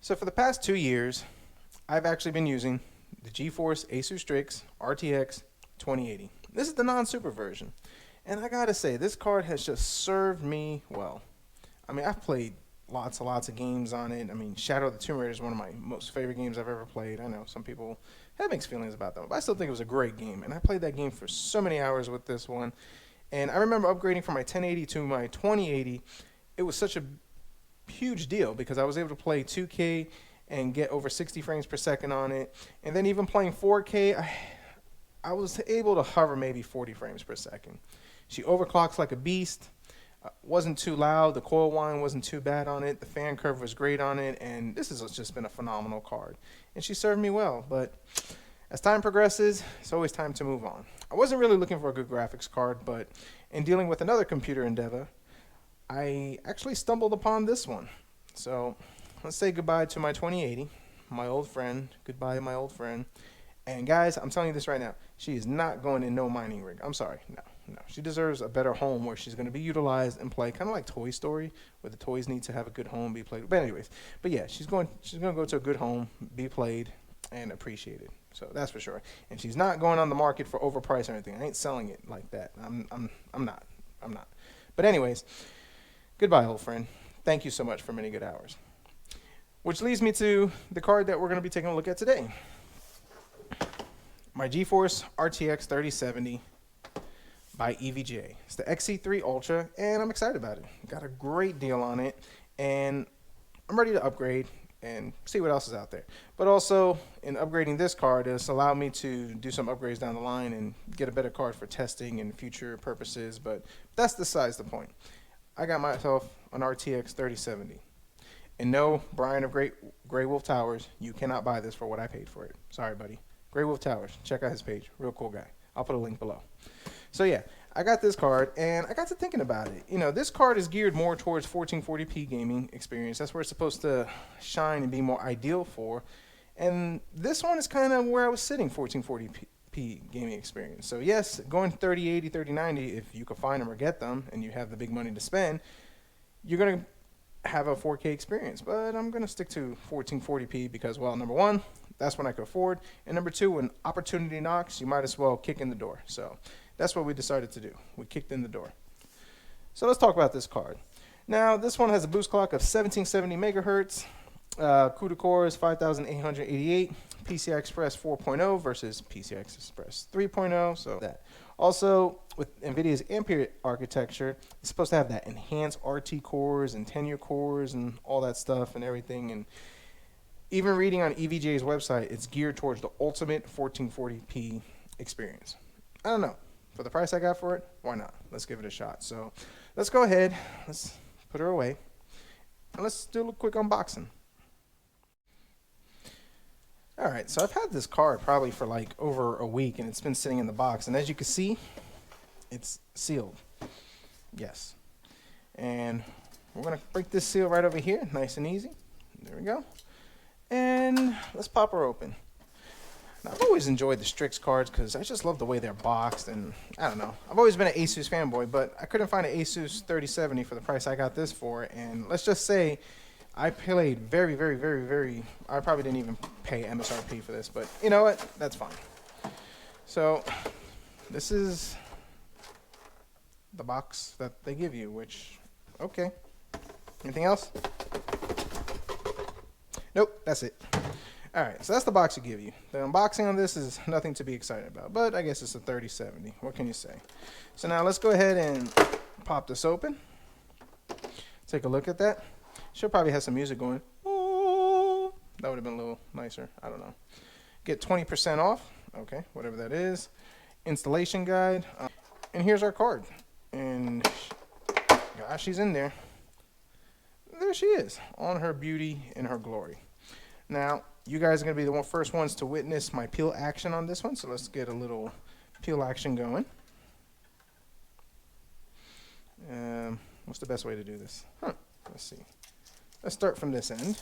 So for the past 2 years, I've actually been using the GeForce Asus Strix RTX 2080. This is the non-super version. And I gotta say, this card has just served me well. I mean, I've played lots and lots of games on it. I mean, Shadow of the Tomb Raider is one of my most favorite games I've ever played. I know some people have mixed feelings about that, but I still think it was a great game. And I played that game for so many hours with this one. And I remember upgrading from my 1080 to my 2080. It was such a huge deal because I was able to play 2K and get over 60 frames per second on it. And then even playing 4K, I was able to hover maybe 40 frames per second. She overclocks like a beast. Wasn't too loud. The coil whine wasn't too bad on it. The fan curve was great on it. And this has just been a phenomenal card. And she served me well. But as time progresses, it's always time to move on. I wasn't really looking for a good graphics card, but in dealing with another computer endeavor, I actually stumbled upon this one. So let's say goodbye to my 2080, my old friend. Goodbye, my old friend. And guys, I'm telling you this right now. She is not going in no mining rig. I'm sorry. No. She deserves a better home where she's going to be utilized and played, kind of like Toy Story, where the toys need to have a good home, be played. But anyways, yeah, she's going to go to a good home, be played, and appreciated. So that's for sure. And she's not going on the market for overpriced or anything. I ain't selling it like that. I'm not. But anyways, goodbye, old friend. Thank you so much for many good hours. Which leads me to the card that we're going to be taking a look at today. My GeForce RTX 3070 by EVGA. It's the XC3 Ultra, and I'm excited about it. Got a great deal on it, and I'm ready to upgrade and see what else is out there. But also, in upgrading this card, it's allowed me to do some upgrades down the line and get a better card for testing and future purposes, but that's besides the point. I got myself an RTX 3070. And no, Brian of Grey Wolf Towers, you cannot buy this for what I paid for it. Sorry, buddy. Grey Wolf Towers, check out his page. Real cool guy. I'll put a link below. So yeah, I got this card, and I got to thinking about it. You know, this card is geared more towards 1440p gaming experience. That's where it's supposed to shine and be more ideal for. And this one is kind of where I was sitting, 1440p gaming experience. So yes, going 3080, 3090, if you can find them or get them, and you have the big money to spend, you're going to have a 4K experience. But I'm going to stick to 1440p because, well, number one, that's when I could afford. And number two, when opportunity knocks, you might as well kick in the door. So that's what we decided to do. We kicked in the door. So let's talk about this card. Now, this one has a boost clock of 1770 megahertz. CUDA core is 5888. PCI Express 4.0 versus PCI Express 3.0. So that. Also, with NVIDIA's Ampere architecture, it's supposed to have that enhanced RT cores and tenure cores and all that stuff and everything. And even reading on EVGA's website, it's geared towards the ultimate 1440p experience. I don't know. For the price I got for it, why not? Let's give it a shot. So let's go ahead. Let's put her away. And let's do a quick unboxing. All right, so I've had this card probably for like over a week, and it's been sitting in the box. And as you can see, it's sealed. Yes. And we're going to break this seal right over here, nice and easy. There we go. And let's pop her open. Now, I've always enjoyed the Strix cards because I just love the way they're boxed, and I don't know. I've always been an Asus fanboy, but I couldn't find an Asus 3070 for the price I got this for. And let's just say I played very, I probably didn't even pay MSRP for this, but you know what? That's fine. So this is the box that they give you, which, okay. Anything else? Nope, that's it. All right, so that's the box you give you. The unboxing on this is nothing to be excited about, but I guess it's a 3070. What can you say? So now let's go ahead and pop this open. Take a look at that. She'll probably have some music going. Ooh, that would have been a little nicer. I don't know. Get 20% off. Okay, whatever that is. Installation guide. And here's our card. And gosh, she's in there. There she is, on her beauty and her glory. Now, you guys are going to be the first ones to witness my peel action on this one, so let's get a little peel action going. What's the best way to do this? Let's see. Let's start from this end.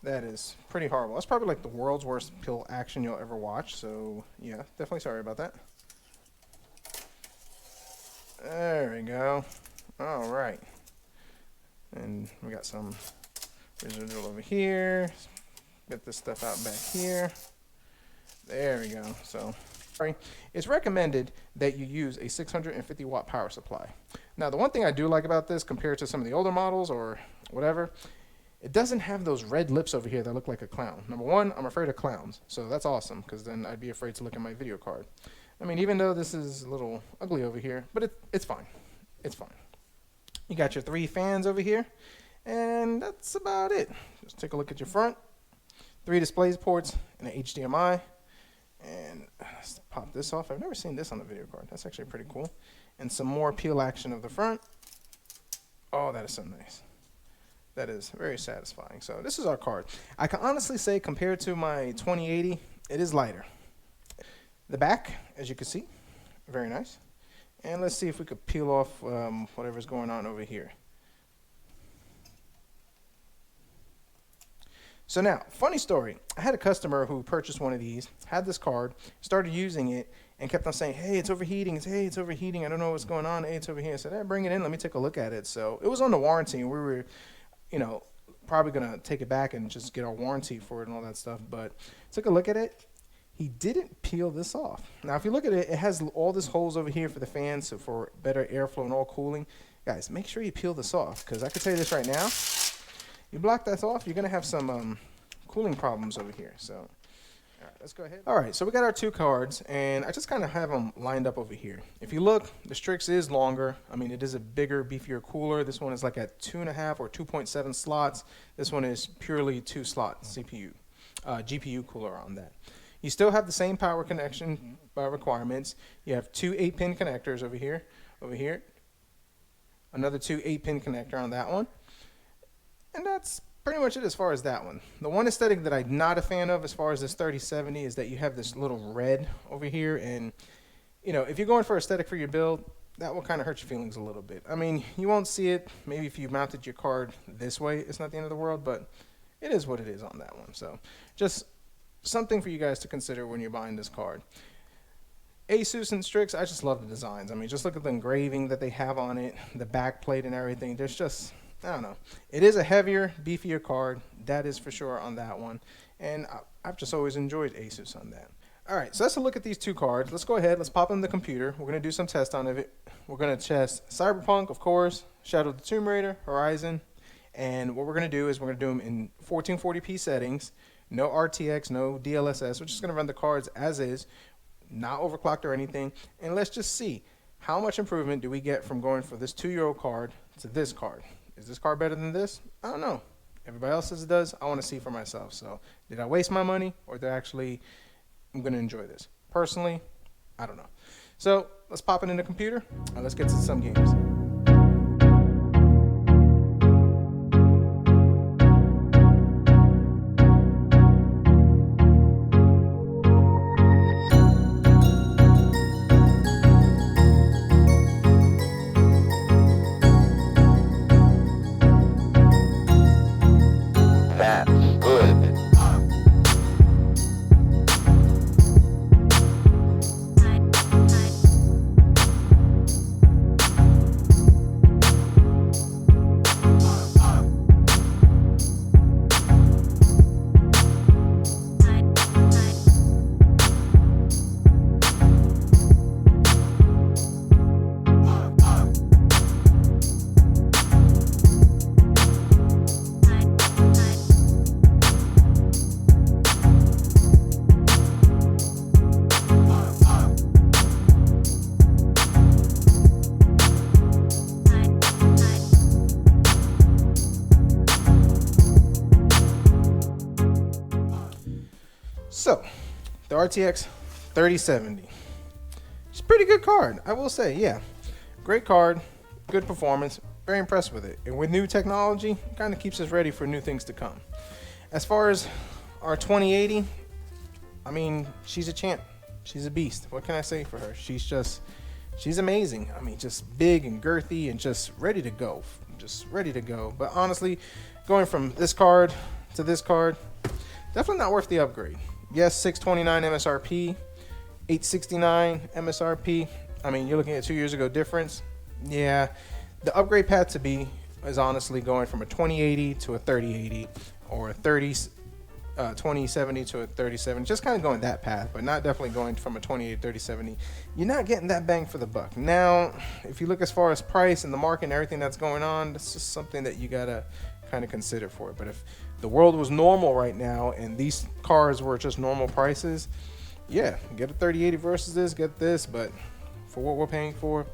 That is pretty horrible. That's probably like the world's worst peel action you'll ever watch, so yeah, definitely sorry about that. There we go. All right. And we got some residual over here. Get this stuff out back here. There we go. So it's recommended that you use a 650 watt power supply. Now, the one thing I do like about this compared to some of the older models or whatever, it doesn't have those red lips over here that look like a clown. Number one, I'm afraid of clowns, so that's awesome, because then I'd be afraid to look at my video card. I mean, even though this is a little ugly over here, but it's fine. It's fine. You got your 3 fans over here, and that's about it. Just take a look at your front. 3 display ports and an HDMI. And let's pop this off. I've never seen this on the video card. That's actually pretty cool. And some more peel action of the front. Oh, that is so nice. That is very satisfying. So this is our card. I can honestly say, compared to my 2080, it is lighter. The back, as you can see, very nice. And let's see if we could peel off whatever's going on over here. So now, funny story. I had a customer who purchased one of these, had this card, started using it, and kept on saying, hey, it's overheating. Hey, it's overheating. I don't know what's going on. Hey, it's overheating. I said, hey, bring it in. Let me take a look at it. So it was on the warranty, and we were, probably going to take it back and just get our warranty for it and all that stuff. But took a look at it. He didn't peel this off. Now, if you look at it, it has all these holes over here for the fans, so for better airflow and all cooling. Guys, make sure you peel this off, because I can tell you this right now. You block that off, you're going to have some cooling problems over here. So, all right, let's go ahead. All right, so we got our 2 cards, and I just kind of have them lined up over here. If you look, the Strix is longer. I mean, it is a bigger, beefier cooler. This one is like at 2.5 or 2.7 slots. This one is purely 2-slot GPU cooler on that. You still have the same power connection requirements. You have 2 8-pin connectors over here, another 2 8-pin connector on that one, and that's pretty much it as far as that one. The one aesthetic that I'm not a fan of as far as this 3070 is that you have this little red over here, and if you're going for aesthetic for your build, that will kind of hurt your feelings a little bit. I mean, you won't see it maybe if you mounted your card this way. It's not the end of the world, but it is what it is on that one. So just something for you guys to consider when you're buying this card. Asus and Strix, I just love the designs. I mean, just look at the engraving that they have on it, the back plate and everything. There's just, I don't know. It is a heavier, beefier card. That is for sure on that one. And I've just always enjoyed Asus on that. All right, so let's look at these 2 cards. Let's go ahead. Let's pop in the computer. We're going to do some tests on it. We're going to test Cyberpunk, of course, Shadow of the Tomb Raider, Horizon. And what we're going to do is we're going to do them in 1440p settings. No RTX, no DLSS. We're just going to run the cards as is, not overclocked or anything. And let's just see how much improvement do we get from going for this 2-year-old card to this card. Is this card better than this? I don't know. Everybody else says it does. I want to see for myself. So did I waste my money, or did I actually, I'm going to enjoy this? Personally, I don't know. So let's pop it in the computer and let's get to some games. So, the RTX 3070. It's a pretty good card, I will say, yeah. Great card, good performance, very impressed with it. And with new technology, it kind of keeps us ready for new things to come. As far as our 2080, I mean, she's a champ. She's a beast. What can I say for her? She's amazing. I mean, just big and girthy and just ready to go. Just ready to go. But honestly, going from this card to this card, definitely not worth the upgrade. Yes, $629 MSRP, $869 MSRP. I mean, you're looking at 2 years ago difference. Yeah, the upgrade path to be is honestly going from a 2080 to a 3080, or a 2070 to a 3070, just kind of going that path, but not definitely going from a 2080 to 3070. You're not getting that bang for the buck. Now, if you look as far as price and the market and everything that's going on, that's just something that you gotta kind of consider for it. But if the world was normal right now and these cars were just normal prices, yeah, get a 3080 versus this, get this, but for what we're paying for,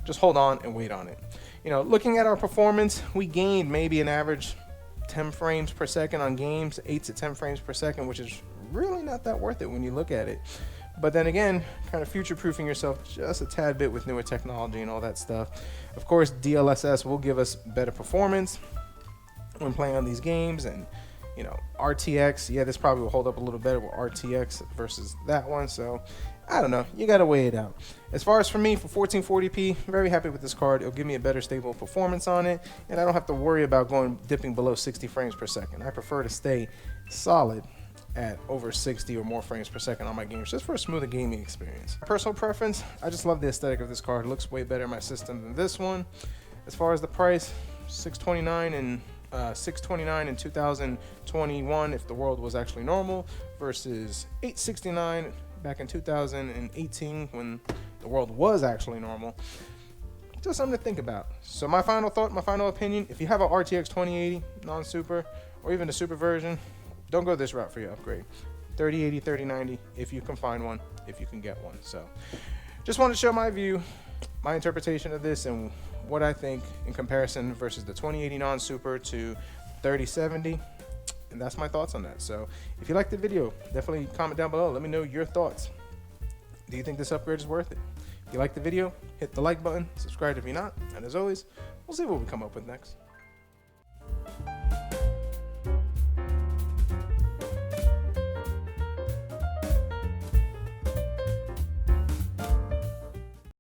just hold on and wait on it. You know, looking at our performance, we gained maybe an average 10 frames per second on games, 8 to 10 frames per second, which is really not that worth it when you look at it. But then again, kind of future-proofing yourself just a tad bit with newer technology and all that stuff. Of course, DLSS will give us better performance when playing on these games, and you know, RTX, yeah, this probably will hold up a little better with RTX versus that one. So I don't know, you gotta weigh it out. As far as for me, for 1440p, very happy with this card. It'll give me a better stable performance on it, and I don't have to worry about dipping below 60 frames per second. I prefer to stay solid at over 60 or more frames per second on my games, just for a smoother gaming experience. Personal preference, I just love the aesthetic of this card. It looks way better in my system than this one. As far as the price, $629 in 2021 if the world was actually normal, versus $869 back in 2018 when the world was actually normal. Just something to think about. So my final thought, my final opinion, if you have a RTX 2080 non-super or even the super version, don't go this route for your upgrade. 3080, 3090, if you can find one, if you can get one. So just wanted to show my view, my interpretation of this, and what I think in comparison versus the 2080 non-super to 3070, and that's my thoughts on that. So if you liked the video, definitely comment down below. Let me know your thoughts. Do you think this upgrade is worth it? If you like the video, hit the like button, subscribe if you're not, and as always, we'll see what we come up with next.